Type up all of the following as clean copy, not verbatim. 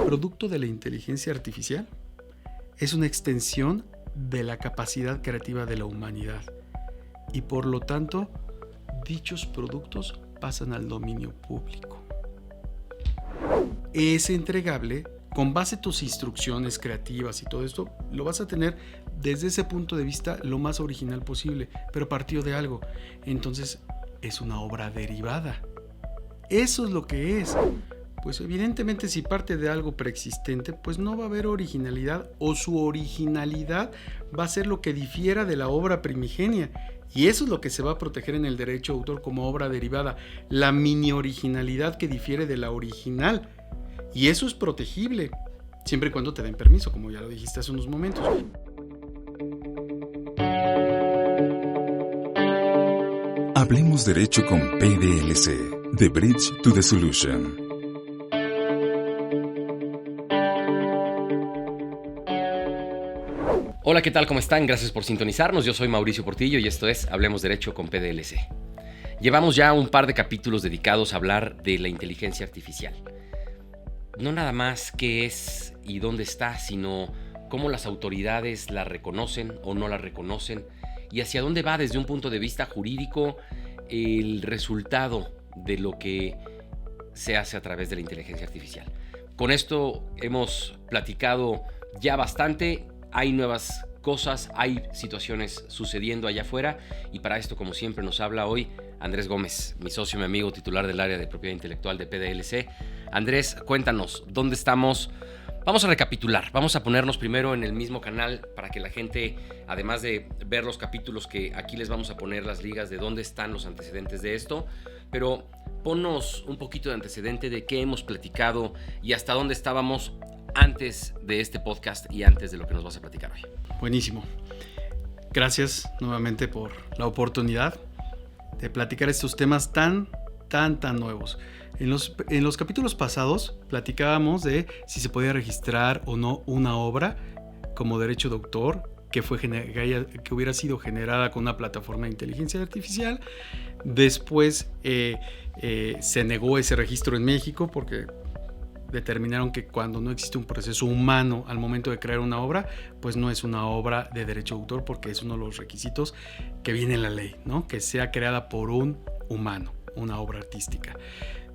producto de la inteligencia artificial es una extensión de la capacidad creativa de la humanidad y por lo tanto dichos productos pasan al dominio público. Ese entregable, con base en tus instrucciones creativas y todo esto, lo vas a tener desde ese punto de vista lo más original posible, pero partió de algo. Entonces es una obra derivada. Eso es lo que es. Pues evidentemente si parte de algo preexistente, pues no va a haber originalidad, o su originalidad va a ser lo que difiera de la obra primigenia. Y eso es lo que se va a proteger en el derecho de autor como obra derivada, la mini originalidad que difiere de la original. Y eso es protegible, siempre y cuando te den permiso, como ya lo dijiste hace unos momentos. Hablemos Derecho con PDLC, The Bridge to the Solution. Hola, ¿qué tal? ¿Cómo están? Gracias por sintonizarnos. Yo soy Mauricio Portillo y esto es Hablemos Derecho con PDLC. Llevamos ya un par de capítulos dedicados a hablar de la inteligencia artificial. No nada más qué es y dónde está, sino cómo las autoridades la reconocen o no la reconocen y hacia dónde va desde un punto de vista jurídico el resultado de lo que se hace a través de la inteligencia artificial. Con esto hemos platicado ya bastante. Hay nuevas cosas, hay situaciones sucediendo allá afuera y para esto, como siempre, nos habla hoy Andrés Gómez, mi socio, mi amigo, titular del área de propiedad intelectual de PDLC. Andrés, cuéntanos, ¿dónde estamos? Vamos a recapitular, vamos a ponernos primero en el mismo canal para que la gente, además de ver los capítulos que aquí les vamos a poner las ligas de dónde están los antecedentes de esto, pero ponnos un poquito de antecedente de qué hemos platicado y hasta dónde estábamos antes de este podcast y antes de lo que nos vas a platicar hoy. Buenísimo. Gracias nuevamente por la oportunidad de platicar estos temas tan nuevos. En los capítulos pasados platicábamos de si se podía registrar o no una obra como derecho de autor que hubiera sido generada con una plataforma de inteligencia artificial. Después se negó ese registro en México porque determinaron que cuando no existe un proceso humano al momento de crear una obra, pues no es una obra de derecho de autor porque es uno de los requisitos que viene en la ley, ¿no? Que sea creada por un humano, una obra artística.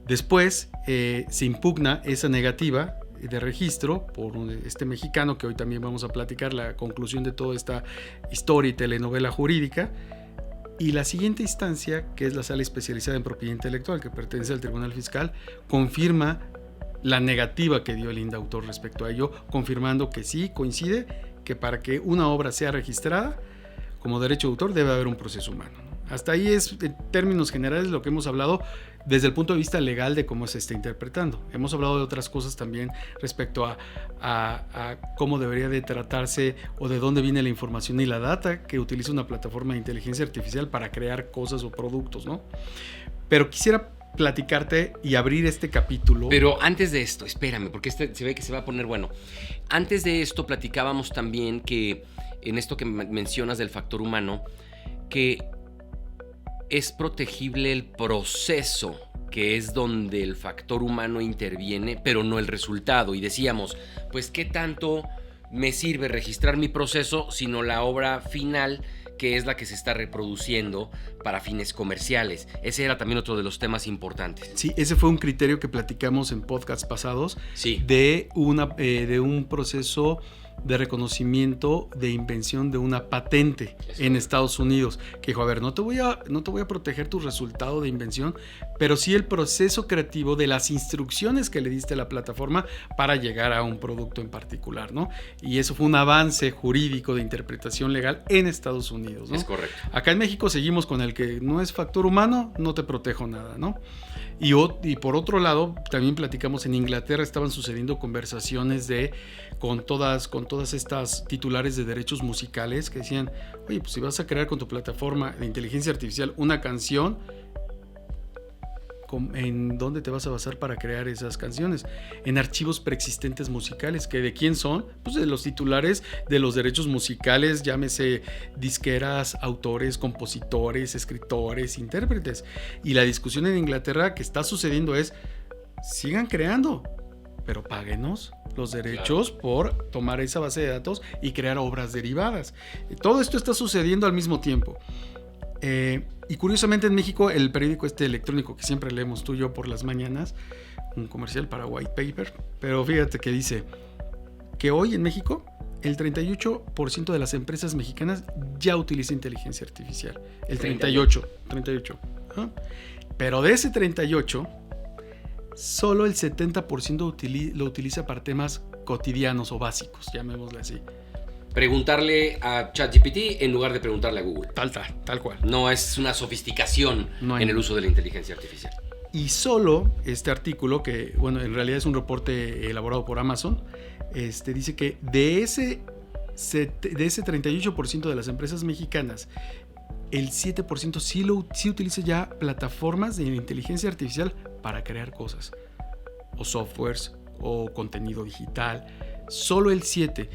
Después se impugna esa negativa de registro por este mexicano, que hoy también vamos a platicar la conclusión de toda esta historia y telenovela jurídica. Y la siguiente instancia, que es la Sala Especializada en Propiedad Intelectual, que pertenece al Tribunal Fiscal, confirma la negativa que dio el INDAUTOR respecto a ello, confirmando que sí coincide que para que una obra sea registrada como derecho de autor debe haber un proceso humano, ¿no? Hasta ahí es, en términos generales, lo que hemos hablado desde el punto de vista legal de cómo se está interpretando. Hemos hablado de otras cosas también respecto a cómo debería de tratarse o de dónde viene la información y la data que utiliza una plataforma de inteligencia artificial para crear cosas o productos, ¿no? Pero quisiera platicarte y abrir este capítulo. Pero antes de esto, espérame, porque se ve que se va a poner bueno. Antes de esto platicábamos también que en esto que mencionas del factor humano, que es protegible el proceso, que es donde el factor humano interviene, pero no el resultado. Y decíamos, pues ¿qué tanto me sirve registrar mi proceso sino la obra final, que es la que se está reproduciendo para fines comerciales? Ese era también otro de los temas importantes. Sí, ese fue un criterio que platicamos en podcasts pasados, sí, de un proceso de reconocimiento de invención de una patente en Estados Unidos, que dijo, a ver, no te voy a proteger tu resultado de invención, pero sí el proceso creativo de las instrucciones que le diste a la plataforma para llegar a un producto en particular, ¿no? Y eso fue un avance jurídico de interpretación legal en Estados Unidos, ¿no? Es correcto. Acá en México seguimos con el que no es factor humano, no te protejo nada, ¿no? Y por otro lado, también platicamos, en Inglaterra estaban sucediendo conversaciones con todas estas titulares de derechos musicales que decían, oye, pues si vas a crear con tu plataforma de inteligencia artificial una canción, ¿en dónde te vas a basar para crear esas canciones? En archivos preexistentes musicales, que ¿de quién son? Pues de los titulares de los derechos musicales, llámese disqueras, autores, compositores, escritores, intérpretes. Y la discusión en Inglaterra que está sucediendo es, sigan creando, pero páguenos los derechos por tomar esa base de datos y crear obras derivadas. Todo esto está sucediendo al mismo tiempo. Y curiosamente en México, el periódico electrónico que siempre leemos tú y yo por las mañanas, un comercial para White Paper, pero fíjate que dice que hoy en México el 38% de las empresas mexicanas ya utiliza inteligencia artificial. El 38. ¿Ah? Pero de ese 38, solo el 70% lo utiliza para temas cotidianos o básicos, llamémosle así. Preguntarle a ChatGPT en lugar de preguntarle a Google. Tal cual. No es una sofisticación en el uso de la inteligencia artificial. Y solo este artículo, que bueno, en realidad es un reporte elaborado por Amazon, dice que de ese 38% de las empresas mexicanas, el 7% sí utiliza ya plataformas de inteligencia artificial para crear cosas, o softwares, o contenido digital. Solo el 7%.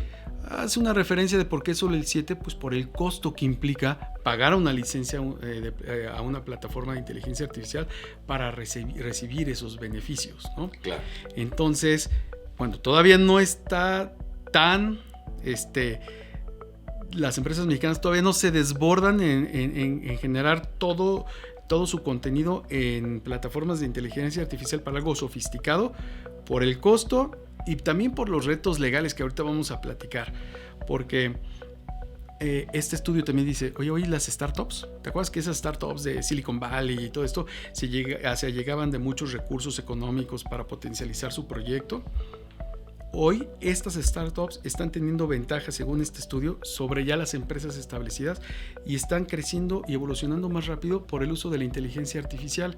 Hace una referencia de por qué solo el 7%, pues por el costo que implica pagar una licencia a una plataforma de inteligencia artificial para recibir esos beneficios, ¿no? Claro. Entonces, bueno, todavía no está tan... las empresas mexicanas todavía no se desbordan en generar todo su contenido en plataformas de inteligencia artificial para algo sofisticado, por el costo y también por los retos legales que ahorita vamos a platicar, porque este estudio también dice, oye, las startups, ¿te acuerdas que esas startups de Silicon Valley y todo esto se llegaban de muchos recursos económicos para potencializar su proyecto? Hoy estas startups están teniendo ventajas, según este estudio, sobre ya las empresas establecidas y están creciendo y evolucionando más rápido por el uso de la inteligencia artificial.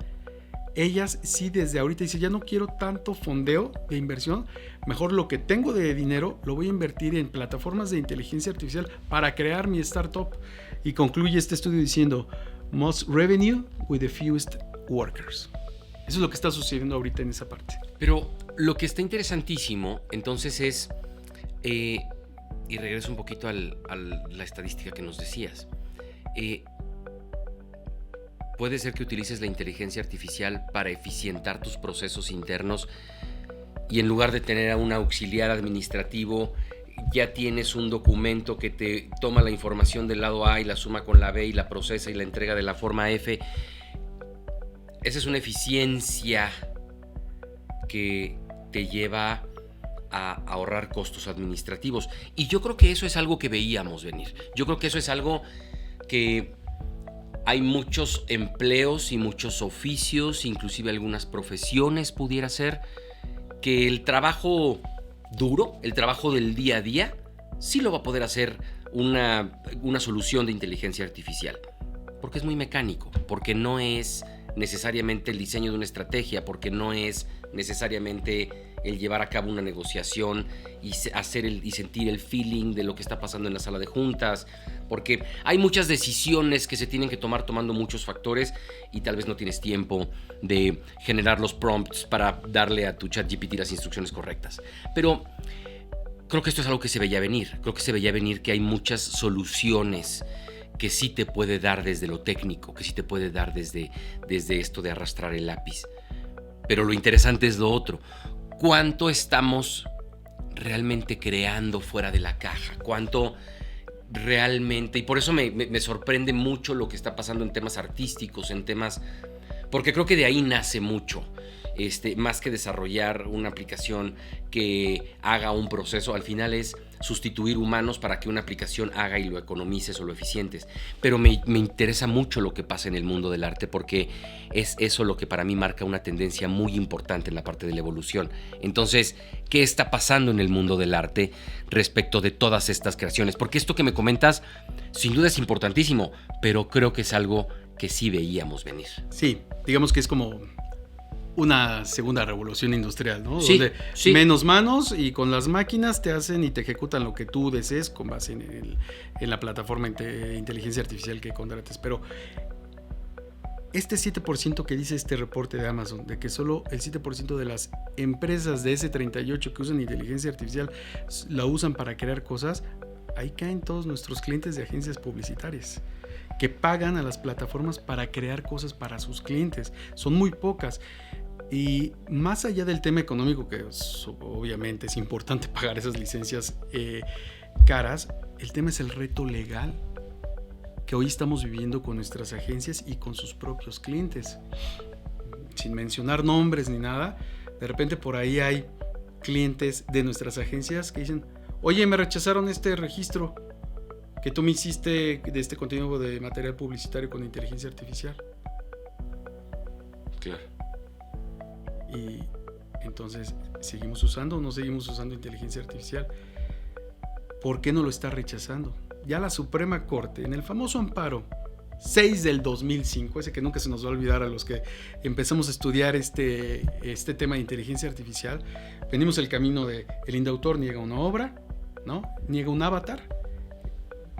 Ellas sí desde ahorita dicen, ya no quiero tanto fondeo de inversión, mejor lo que tengo de dinero lo voy a invertir en plataformas de inteligencia artificial para crear mi startup. Y concluye este estudio diciendo, most revenue with the fewest workers. Eso es lo que está sucediendo ahorita en esa parte. Pero lo que está interesantísimo, entonces es, y regreso un poquito a la estadística que nos decías, puede ser que utilices la inteligencia artificial para eficientar tus procesos internos y en lugar de tener a un auxiliar administrativo, ya tienes un documento que te toma la información del lado A y la suma con la B y la procesa y la entrega de la forma F. Esa es una eficiencia que te lleva a ahorrar costos administrativos. Y yo creo que eso es algo que veíamos venir. Yo creo que eso es algo que hay muchos empleos y muchos oficios, inclusive algunas profesiones pudiera ser, que el trabajo duro, el trabajo del día a día, sí lo va a poder hacer una solución de inteligencia artificial. Porque es muy mecánico, porque no es necesariamente el diseño de una estrategia, porque no es necesariamente el llevar a cabo una negociación y sentir el feeling de lo que está pasando en la sala de juntas, porque hay muchas decisiones que se tienen que tomar tomando muchos factores y tal vez no tienes tiempo de generar los prompts para darle a tu ChatGPT las instrucciones correctas. Pero creo que esto es algo que se veía venir. Creo que se veía venir que hay muchas soluciones que sí te puede dar desde lo técnico, que sí te puede dar desde esto de arrastrar el lápiz. Pero lo interesante es lo otro. ¿Cuánto estamos realmente creando fuera de la caja? ¿Cuánto realmente? Y por eso me sorprende mucho lo que está pasando en temas artísticos, en temas... Porque creo que de ahí nace mucho. Más que desarrollar una aplicación que haga un proceso, al final es sustituir humanos para que una aplicación haga y lo economices o lo eficientes. Pero me interesa mucho lo que pasa en el mundo del arte porque es eso lo que para mí marca una tendencia muy importante en la parte de la evolución. Entonces, ¿qué está pasando en el mundo del arte respecto de todas estas creaciones? Porque esto que me comentas sin duda es importantísimo, pero creo que es algo que sí veíamos venir. Sí, digamos que es como una segunda revolución industrial, ¿no? Sí, donde sí. Menos manos y con las máquinas te hacen y te ejecutan lo que tú desees con base en la plataforma de inteligencia artificial que contrates. Pero este 7% que dice este reporte de Amazon, de que solo el 7% de las empresas de ese 38% que usan inteligencia artificial la usan para crear cosas, ahí caen todos nuestros clientes de agencias publicitarias que pagan a las plataformas para crear cosas para sus clientes. Son muy pocas. Y más allá del tema económico, que obviamente es importante pagar esas licencias caras, el tema es el reto legal que hoy estamos viviendo con nuestras agencias y con sus propios clientes. Sin mencionar nombres ni nada, de repente por ahí hay clientes de nuestras agencias que dicen: oye, me rechazaron este registro que tú me hiciste de este contenido de material publicitario con inteligencia artificial. Claro. Y entonces, ¿seguimos usando o no seguimos usando inteligencia artificial? ¿Por qué no lo está rechazando? Ya la Suprema Corte, en el famoso amparo 6 del 2005, ese que nunca se nos va a olvidar a los que empezamos a estudiar este tema de inteligencia artificial, venimos el camino de el indautor niega una obra, ¿no? Niega un avatar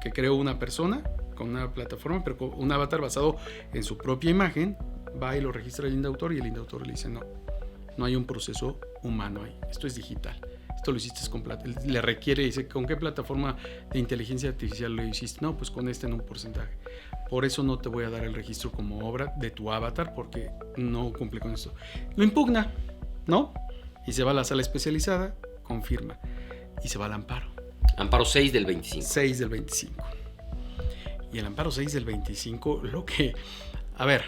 que creó una persona con una plataforma, pero con un avatar basado en su propia imagen, va y lo registra el indautor y el indautor le dice: no hay un proceso humano ahí, esto es digital. Esto lo hiciste con le requiere, dice: ¿con qué plataforma de inteligencia artificial lo hiciste? No, pues con en un porcentaje. Por eso no te voy a dar el registro como obra de tu avatar, porque no cumple con esto. Lo impugna, ¿no? Y se va a la sala especializada, confirma, y se va al amparo. Amparo 6 del 25. 6 del 25. Y el amparo 6 del 25, lo que... A ver,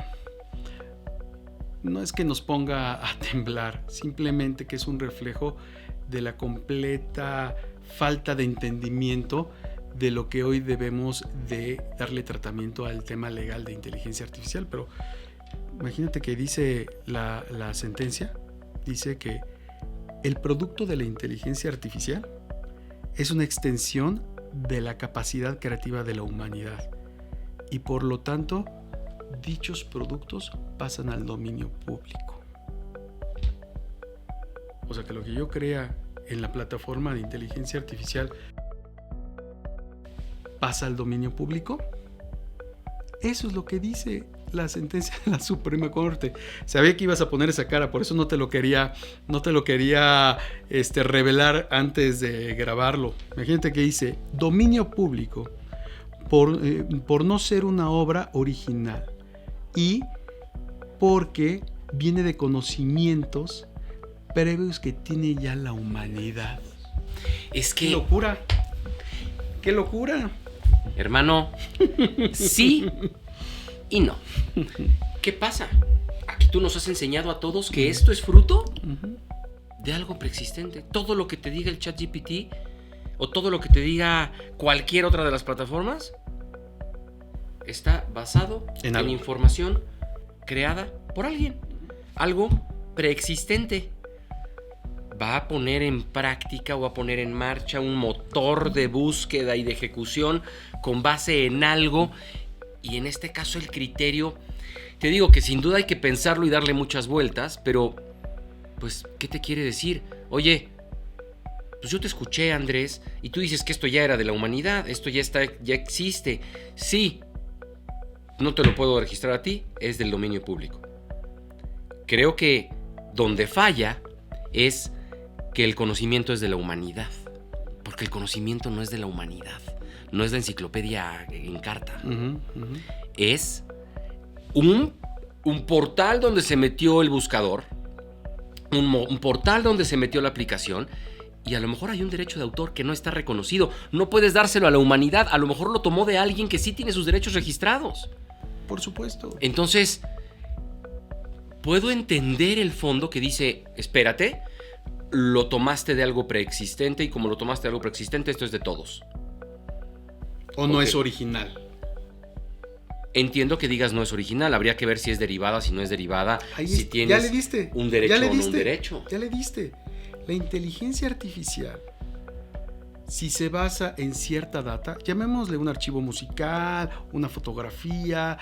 no es que nos ponga a temblar, simplemente que es un reflejo de la completa falta de entendimiento de lo que hoy debemos de darle tratamiento al tema legal de inteligencia artificial. Pero imagínate que dice la sentencia, dice que el producto de la inteligencia artificial es una extensión de la capacidad creativa de la humanidad y por lo tanto dichos productos pasan al dominio público. O sea que lo que yo crea en la plataforma de inteligencia artificial pasa al dominio público. Eso es lo que dice la sentencia de la Suprema Corte. Sabía que ibas a poner esa cara, por eso no te lo quería revelar antes de grabarlo. Imagínate que dice dominio público por no ser una obra original y porque viene de conocimientos previos que tiene ya la humanidad. Es que... ¡Qué locura! ¡Qué locura! Hermano, sí y no. ¿Qué pasa? Aquí tú nos has enseñado a todos que esto es fruto de algo preexistente. Todo lo que te diga el ChatGPT o todo lo que te diga cualquier otra de las plataformas está basado en información creada por alguien. Algo preexistente. Va a poner en práctica o a poner en marcha un motor de búsqueda y de ejecución con base en algo, y en este caso el criterio, te digo que sin duda hay que pensarlo y darle muchas vueltas, pero pues, ¿qué te quiere decir? Oye, pues yo te escuché, Andrés, y tú dices que esto ya era de la humanidad, esto ya existe. Sí, no te lo puedo registrar a ti, es del dominio público. Creo que donde falla es que el conocimiento es de la humanidad, porque el conocimiento no es de la humanidad, no es la enciclopedia en carta. Es un portal donde se metió el buscador, un portal donde se metió la aplicación, y a lo mejor hay un derecho de autor que no está reconocido. No puedes dárselo a la humanidad, a lo mejor lo tomó de alguien que sí tiene sus derechos registrados. Por supuesto. Entonces, puedo entender el fondo que dice, espérate, lo tomaste de algo preexistente y como lo tomaste de algo preexistente, esto es de todos. O no es original. Entiendo que digas no es original, habría que ver si es derivada, si no es derivada, si tienes ya le diste, un derecho o no un derecho. Ya le diste. La inteligencia artificial, si se basa en cierta data, llamémosle un archivo musical, una fotografía,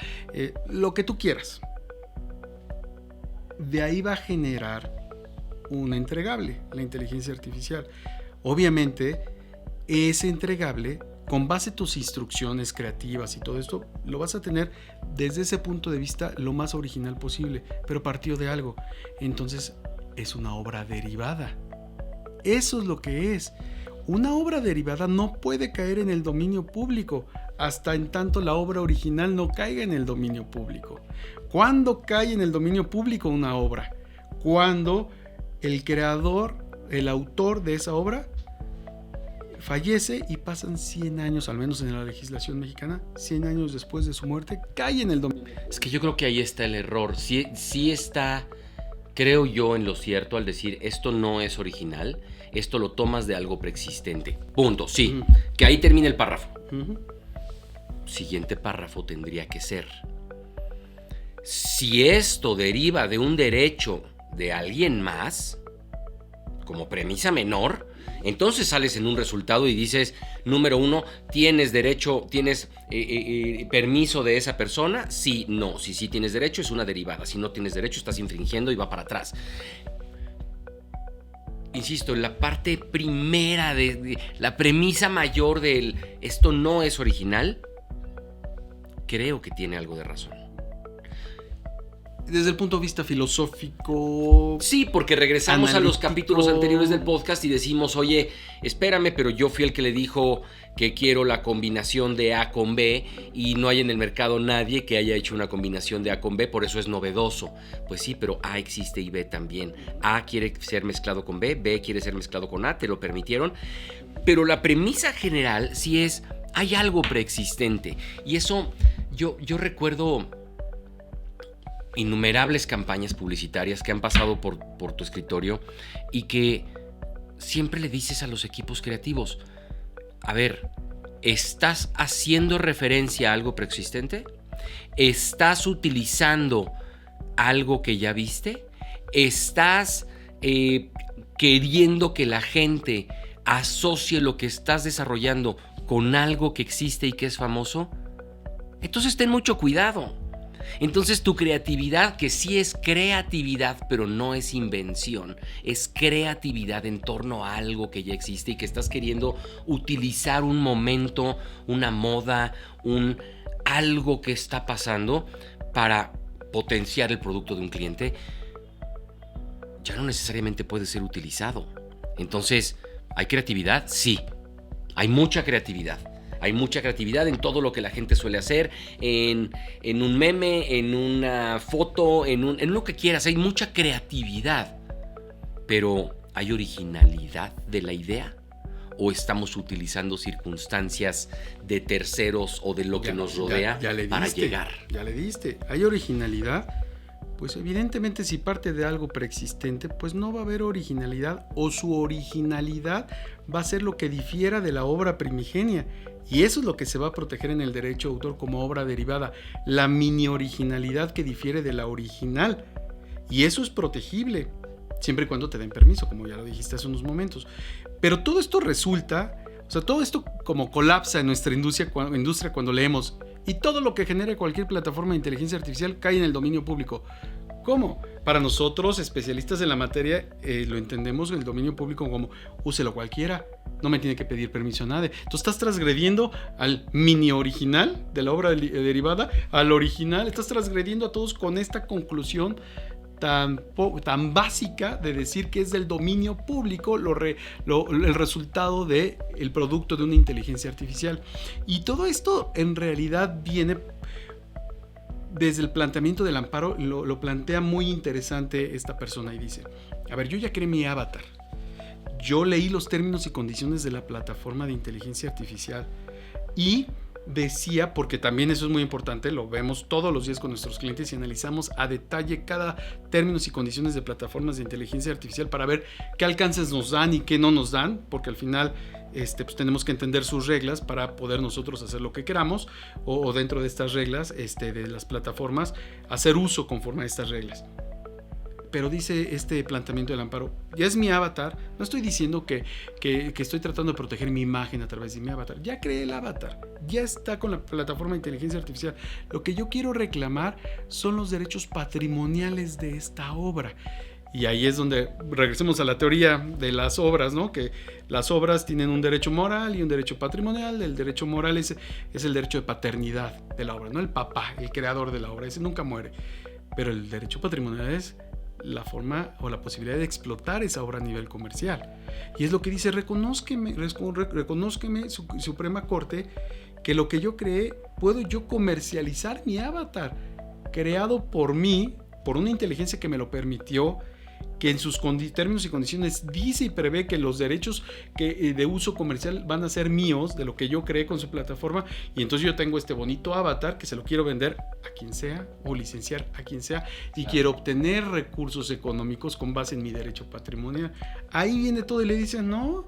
lo que tú quieras, de ahí va a generar un entregable, la inteligencia artificial. Obviamente, ese entregable, con base en tus instrucciones creativas y todo esto, lo vas a tener desde ese punto de vista lo más original posible, pero partió de algo. Entonces, es una obra derivada. Eso es lo que es. Una obra derivada no puede caer en el dominio público hasta en tanto la obra original no caiga en el dominio público. ¿Cuándo cae en el dominio público una obra? cuando el creador, el autor de esa obra fallece y pasan 100 años, al menos en la legislación mexicana, 100 años después de su muerte, cae en el dominio. Es que yo creo que ahí está el error. Sí está, creo yo, en lo cierto al decir esto no es original, esto lo tomas de algo preexistente. Punto, sí. Que ahí termina el párrafo. Siguiente párrafo tendría que ser: si esto deriva de un derecho de alguien más, como premisa menor, entonces sales en un resultado y dices, número 1, ¿tienes derecho, tienes permiso de esa persona? Sí, no. Si sí tienes derecho, es una derivada. Si no tienes derecho, estás infringiendo y va para atrás. Insisto, en la parte primera de la premisa mayor del esto no es original, creo que tiene algo de razón. Desde el punto de vista filosófico... Sí, porque regresamos analítico, a los capítulos anteriores del podcast y decimos, oye, espérame, pero yo fui el que le dijo que quiero la combinación de A con B y no hay en el mercado nadie que haya hecho una combinación de A con B, por eso es novedoso. Pues sí, pero A existe y B también. A quiere ser mezclado con B, B quiere ser mezclado con A, te lo permitieron. Pero la premisa general sí es, hay algo preexistente. Y eso, yo recuerdo innumerables campañas publicitarias que han pasado por tu escritorio y que siempre le dices a los equipos creativos, a ver, ¿estás haciendo referencia a algo preexistente? ¿Estás utilizando algo que ya viste? ¿Estás queriendo que la gente asocie lo que estás desarrollando con algo que existe y que es famoso? Entonces ten mucho cuidado. Entonces tu creatividad, que sí es creatividad, pero no es invención, es creatividad en torno a algo que ya existe y que estás queriendo utilizar un momento, una moda, algo que está pasando para potenciar el producto de un cliente, ya no necesariamente puede ser utilizado. Entonces, ¿hay creatividad? Sí, hay mucha creatividad. Hay mucha creatividad en todo lo que la gente suele hacer, en un meme, en una foto, en lo que quieras. Hay mucha creatividad, pero ¿hay originalidad de la idea? ¿O estamos utilizando circunstancias de terceros o de lo que nos rodea para llegar? Ya le diste. ¿Hay originalidad? Pues evidentemente si parte de algo preexistente, pues no va a haber originalidad, o su originalidad va a ser lo que difiera de la obra primigenia. Y eso es lo que se va a proteger en el derecho de autor como obra derivada, la mini originalidad que difiere de la original. Y eso es protegible, siempre y cuando te den permiso, como ya lo dijiste hace unos momentos. Pero todo esto resulta, o sea, todo esto como colapsa en nuestra industria cuando leemos, y todo lo que genere cualquier plataforma de inteligencia artificial cae en el dominio público. ¿Cómo? Para nosotros, especialistas en la materia, lo entendemos el dominio público como úselo cualquiera, no me tiene que pedir permiso a nadie. Tú estás transgrediendo al mini original de la obra derivada, al original, estás transgrediendo a todos con esta conclusión tan básica de decir que es del dominio público el resultado del producto de una inteligencia artificial. Y todo esto en realidad viene desde el planteamiento del amparo. Lo plantea muy interesante esta persona y dice, a ver, yo ya creé mi avatar, yo leí los términos y condiciones de la plataforma de inteligencia artificial y decía, porque también eso es muy importante, lo vemos todos los días con nuestros clientes y analizamos a detalle cada términos y condiciones de plataformas de inteligencia artificial para ver qué alcances nos dan y qué no nos dan, porque al final pues tenemos que entender sus reglas para poder nosotros hacer lo que queramos o dentro de estas reglas de las plataformas hacer uso conforme a estas reglas. Pero dice este planteamiento del amparo, ya es mi avatar, no estoy diciendo que estoy tratando de proteger mi imagen a través de mi avatar, ya creé el avatar, ya está con la plataforma de inteligencia artificial. Lo que yo quiero reclamar son los derechos patrimoniales de esta obra. Y ahí es donde regresemos a la teoría de las obras, ¿no? Que las obras tienen un derecho moral y un derecho patrimonial. El derecho moral es el derecho de paternidad de la obra, no el papá, el creador de la obra, ese nunca muere. Pero el derecho patrimonial es la forma o la posibilidad de explotar esa obra a nivel comercial. Y es lo que dice, reconózqueme Suprema Corte, que lo que yo creé, puedo yo comercializar mi avatar, creado por mí, por una inteligencia que me lo permitió, que en sus términos y condiciones dice y prevé que los derechos de uso comercial van a ser míos, de lo que yo creé con su plataforma, y entonces yo tengo este bonito avatar que se lo quiero vender a quien sea o licenciar a quien sea, y quiero obtener recursos económicos con base en mi derecho patrimonial. Ahí viene todo y le dicen, no,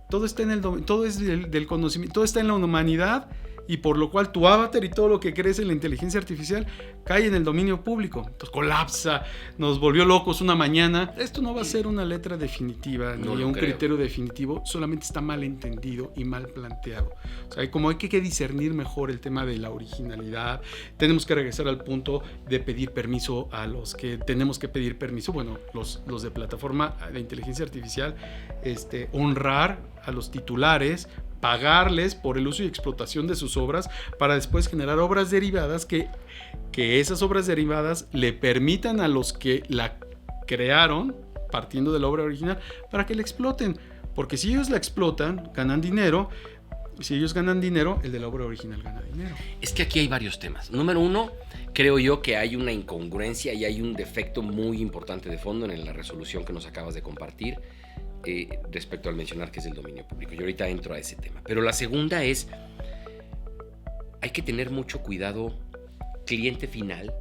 todo está en todo es del conocimiento, todo está en la humanidad, y por lo cual tu avatar y todo lo que crees en la inteligencia artificial cae en el dominio público. Entonces colapsa, nos volvió locos una mañana. Esto no va a ser una letra definitiva, ni un criterio definitivo, solamente está mal entendido y mal planteado. O sea, como hay que discernir mejor el tema de la originalidad, tenemos que regresar al punto de pedir permiso a los que tenemos que pedir permiso, bueno, los de plataforma de inteligencia artificial, honrar a los titulares, pagarles por el uso y explotación de sus obras para después generar obras derivadas que esas obras derivadas le permitan a los que la crearon, partiendo de la obra original, para que la exploten. Porque si ellos la explotan, ganan dinero. Si ellos ganan dinero, el de la obra original gana dinero. Es que aquí hay varios temas. Número uno, creo yo que hay una incongruencia y hay un defecto muy importante de fondo en la resolución que nos acabas de compartir. Respecto al mencionar que es el dominio público. Yo ahorita entro a ese tema. Pero la segunda es, hay que tener mucho cuidado, cliente final,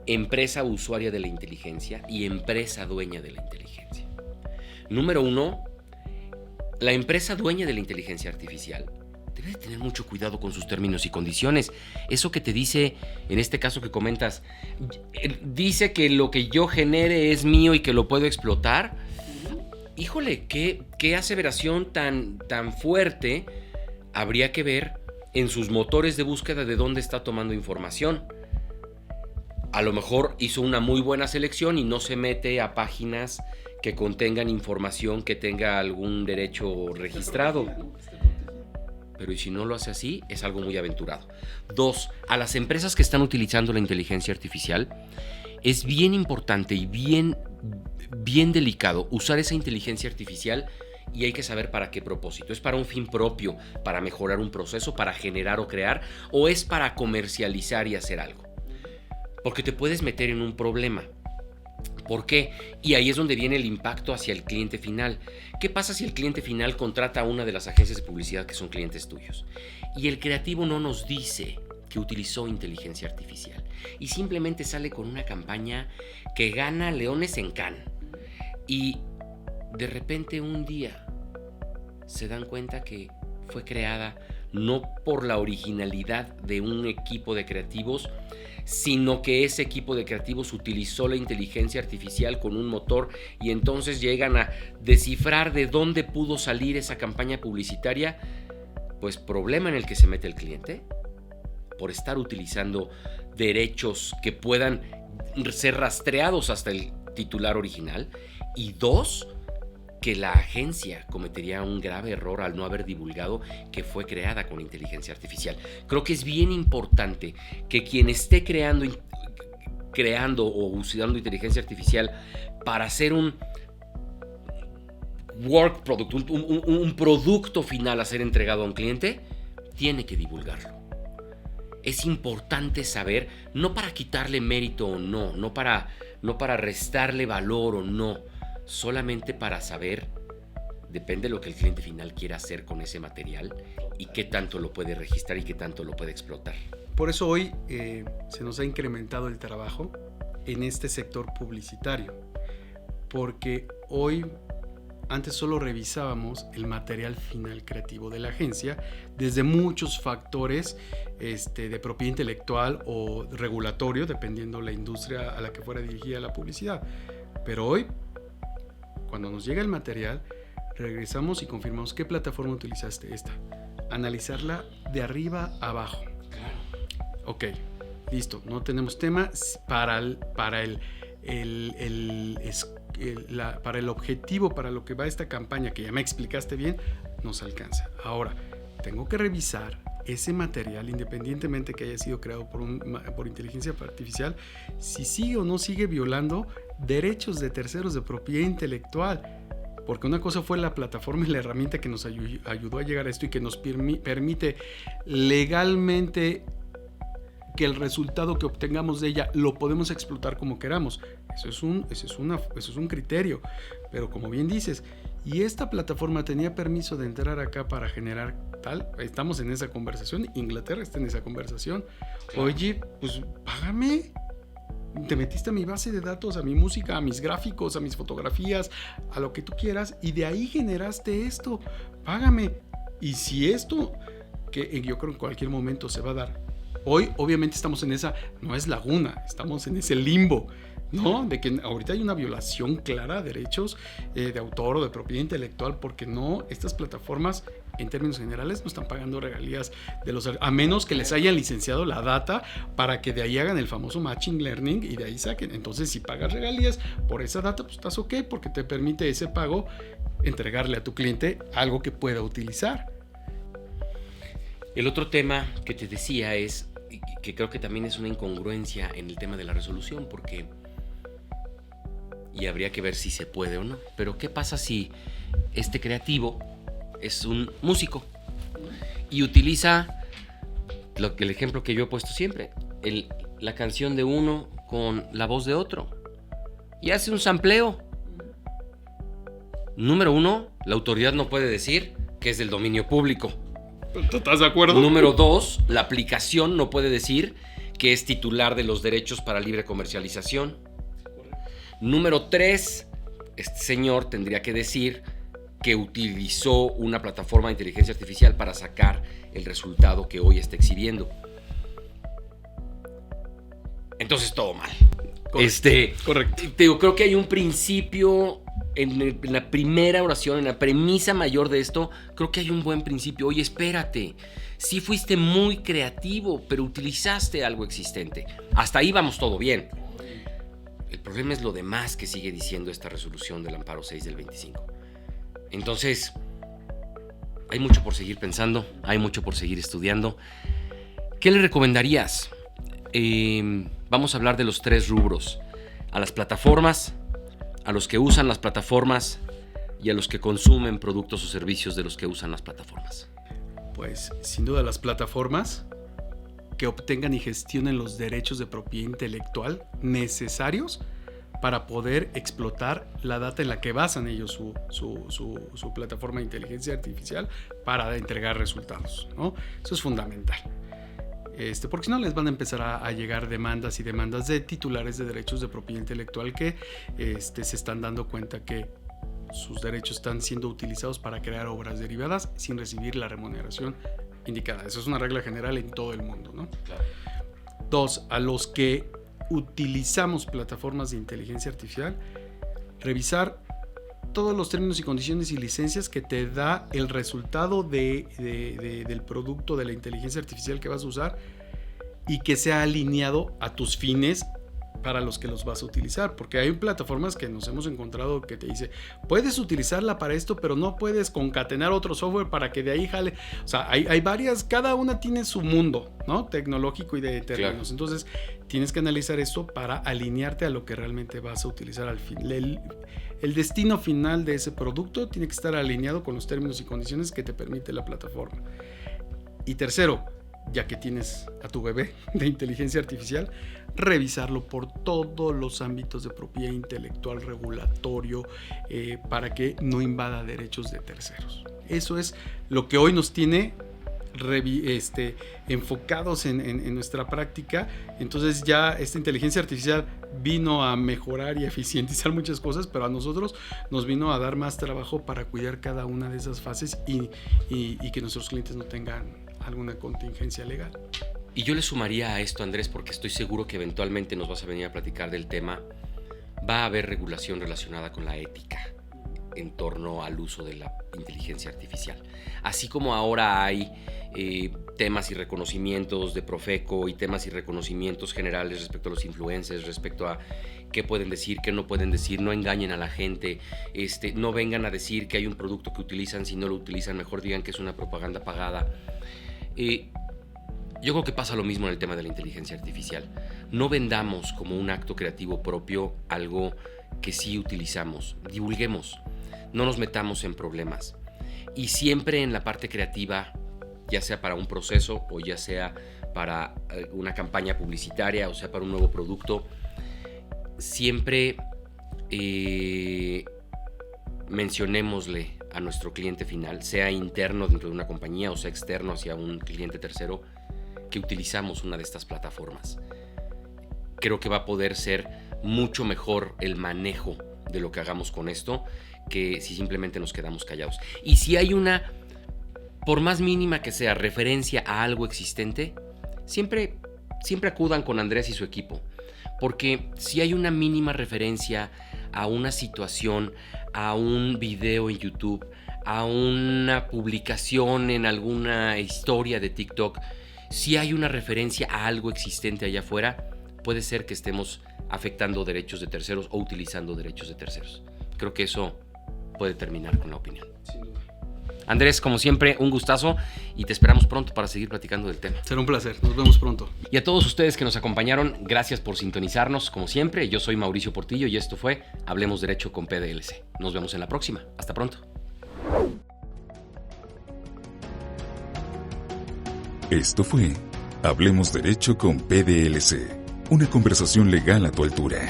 empresa usuaria de la inteligencia y empresa dueña de la inteligencia. Número uno, la empresa dueña de la inteligencia artificial debe de tener mucho cuidado con sus términos y condiciones. Eso que te dice, en este caso que comentas, dice que lo que yo genere es mío y que lo puedo explotar. Híjole, qué aseveración tan fuerte. Habría que ver en sus motores de búsqueda de dónde está tomando información. A lo mejor hizo una muy buena selección y no se mete a páginas que contengan información que tenga algún derecho registrado. Pero y si no lo hace así, es algo muy aventurado. 2, a las empresas que están utilizando la inteligencia artificial, es bien importante y bien delicado usar esa inteligencia artificial, y hay que saber para qué propósito. ¿Es para un fin propio, para mejorar un proceso, para generar o crear, o es para comercializar y hacer algo? Porque te puedes meter en un problema. ¿Por qué? Y ahí es donde viene el impacto hacia el cliente final. ¿Qué pasa si el cliente final contrata a una de las agencias de publicidad que son clientes tuyos? Y el creativo no nos dice que utilizó inteligencia artificial y simplemente sale con una campaña que gana leones en Cannes. Y de repente un día se dan cuenta que fue creada no por la originalidad de un equipo de creativos, sino que ese equipo de creativos utilizó la inteligencia artificial con un motor, y entonces llegan a descifrar de dónde pudo salir esa campaña publicitaria. Pues problema en el que se mete el cliente por estar utilizando derechos que puedan ser rastreados hasta el titular original. Y 2, que la agencia cometería un grave error al no haber divulgado que fue creada con inteligencia artificial. Creo que es bien importante que quien esté creando o usando inteligencia artificial para hacer un work product, un producto final a ser entregado a un cliente, tiene que divulgarlo. Es importante saber, no para quitarle mérito o no para restarle valor o no, solamente para saber, depende de lo que el cliente final quiera hacer con ese material y qué tanto lo puede registrar y qué tanto lo puede explotar. Por eso hoy se nos ha incrementado el trabajo en este sector publicitario, porque hoy antes solo revisábamos el material final creativo de la agencia desde muchos factores de propiedad intelectual o regulatorio, dependiendo la industria a la que fuera dirigida la publicidad. Pero hoy, cuando nos llega el material, regresamos y confirmamos qué plataforma utilizaste esta. Analizarla de arriba a abajo. Ok, listo, no tenemos tema para el objetivo, para lo que va esta campaña, que ya me explicaste bien, nos alcanza. Ahora, tengo que revisar ese material, independientemente que haya sido creado por inteligencia artificial, si sigue o no sigue violando derechos de terceros de propiedad intelectual. Porque una cosa fue la plataforma y la herramienta que nos ayudó a llegar a esto y que nos permite legalmente que el resultado que obtengamos de ella lo podemos explotar como queramos. Eso es un criterio. Pero como bien dices, y esta plataforma tenía permiso de entrar acá para generar tal, estamos en esa conversación, Inglaterra está en esa conversación. Oye, pues págame. Te metiste a mi base de datos, a mi música, a mis gráficos, a mis fotografías, a lo que tú quieras, y de ahí generaste esto. Págame. Y si esto, que yo creo que en cualquier momento se va a dar. Hoy, obviamente, estamos en esa, no es laguna, estamos en ese limbo, ¿no? De que ahorita hay una violación clara de derechos de autor o de propiedad intelectual, porque no, estas plataformas en términos generales no están pagando regalías de los, a menos que les hayan licenciado la data para que de ahí hagan el famoso machine learning y de ahí saquen. Entonces, si pagas regalías por esa data, pues estás ok, porque te permite ese pago entregarle a tu cliente algo que pueda utilizar. El otro tema que te decía es que creo que también es una incongruencia en el tema de la resolución, porque y habría que ver si se puede o no, pero ¿qué pasa si este creativo es un músico y utiliza el ejemplo que yo he puesto siempre, la canción de uno con la voz de otro y hace un sampleo? Número uno, la autoridad no puede decir que es del dominio público. ¿Tú estás de acuerdo? Número dos, la aplicación no puede decir que es titular de los derechos para libre comercialización. Número tres, este señor tendría que decir que utilizó una plataforma de inteligencia artificial para sacar el resultado que hoy está exhibiendo. Entonces todo mal. Correcto. Creo que hay un principio en la primera oración, en la premisa mayor de esto, creo que hay un buen principio. Oye, espérate, sí fuiste muy creativo, pero utilizaste algo existente. Hasta ahí vamos todo bien. El problema es lo demás que sigue diciendo esta resolución del amparo 6 del 25. Entonces, hay mucho por seguir pensando, hay mucho por seguir estudiando. ¿Qué le recomendarías? Vamos a hablar de los 3 rubros: a las plataformas, a los que usan las plataformas y a los que consumen productos o servicios de los que usan las plataformas. Pues sin duda las plataformas que obtengan y gestionen los derechos de propiedad intelectual necesarios para poder explotar la data en la que basan ellos su plataforma de inteligencia artificial para entregar resultados, ¿no? Eso es fundamental. Porque si no les van a empezar a llegar demandas y demandas de titulares de derechos de propiedad intelectual que se están dando cuenta que sus derechos están siendo utilizados para crear obras derivadas sin recibir la remuneración indicada. Eso es una regla general en todo el mundo, ¿no? Claro. 2, a los que utilizamos plataformas de inteligencia artificial, revisar todos los términos y condiciones y licencias que te da el resultado del producto de la inteligencia artificial que vas a usar y que sea alineado a tus fines para los que los vas a utilizar, porque hay plataformas que nos hemos encontrado que te dice, puedes utilizarla para esto, pero no puedes concatenar otro software para que de ahí jale. O sea, hay varias, cada una tiene su mundo, ¿no? Tecnológico y de términos. Claro. Entonces, tienes que analizar esto para alinearte a lo que realmente vas a utilizar al fin. El destino final de ese producto tiene que estar alineado con los términos y condiciones que te permite la plataforma. Y tercero, ya que tienes a tu bebé de inteligencia artificial, revisarlo por todos los ámbitos de propiedad intelectual, regulatorio, para que no invada derechos de terceros. Eso es lo que hoy nos tiene enfocados en nuestra práctica. Entonces ya esta inteligencia artificial vino a mejorar y a eficientizar muchas cosas, pero a nosotros nos vino a dar más trabajo para cuidar cada una de esas fases y que nuestros clientes no tengan alguna contingencia legal. Y yo le sumaría a esto, Andrés, porque estoy seguro que eventualmente nos vas a venir a platicar del tema. Va a haber regulación relacionada con la ética en torno al uso de la inteligencia artificial. Así como ahora hay temas y reconocimientos de Profeco y temas y reconocimientos generales respecto a los influencers, respecto a qué pueden decir, qué no pueden decir, no engañen a la gente, no vengan a decir que hay un producto que utilizan, si no lo utilizan, mejor digan que es una propaganda pagada. Yo creo que pasa lo mismo en el tema de la inteligencia artificial. No vendamos como un acto creativo propio algo que sí utilizamos. Divulguemos, no nos metamos en problemas. Y siempre en la parte creativa, ya sea para un proceso o ya sea para una campaña publicitaria, o sea, para un nuevo producto, siempre mencionémosle a nuestro cliente final, sea interno dentro de una compañía o sea externo hacia un cliente tercero, que utilizamos una de estas plataformas. Creo que va a poder ser mucho mejor el manejo de lo que hagamos con esto que si simplemente nos quedamos callados. Y si hay una, por más mínima que sea, referencia a algo existente, siempre acudan con Andrés y su equipo. Porque si hay una mínima referencia a una situación, a un video en YouTube, a una publicación en alguna historia de TikTok, si hay una referencia a algo existente allá afuera, puede ser que estemos afectando derechos de terceros o utilizando derechos de terceros. Creo que eso puede terminar con la opinión. Sin duda. Andrés, como siempre, un gustazo y te esperamos pronto para seguir platicando del tema. Será un placer. Nos vemos pronto. Y a todos ustedes que nos acompañaron, gracias por sintonizarnos. Como siempre, yo soy Mauricio Portillo y esto fue Hablemos Derecho con PDLC. Nos vemos en la próxima. Hasta pronto. Esto fue Hablemos Derecho con PDLC, una conversación legal a tu altura.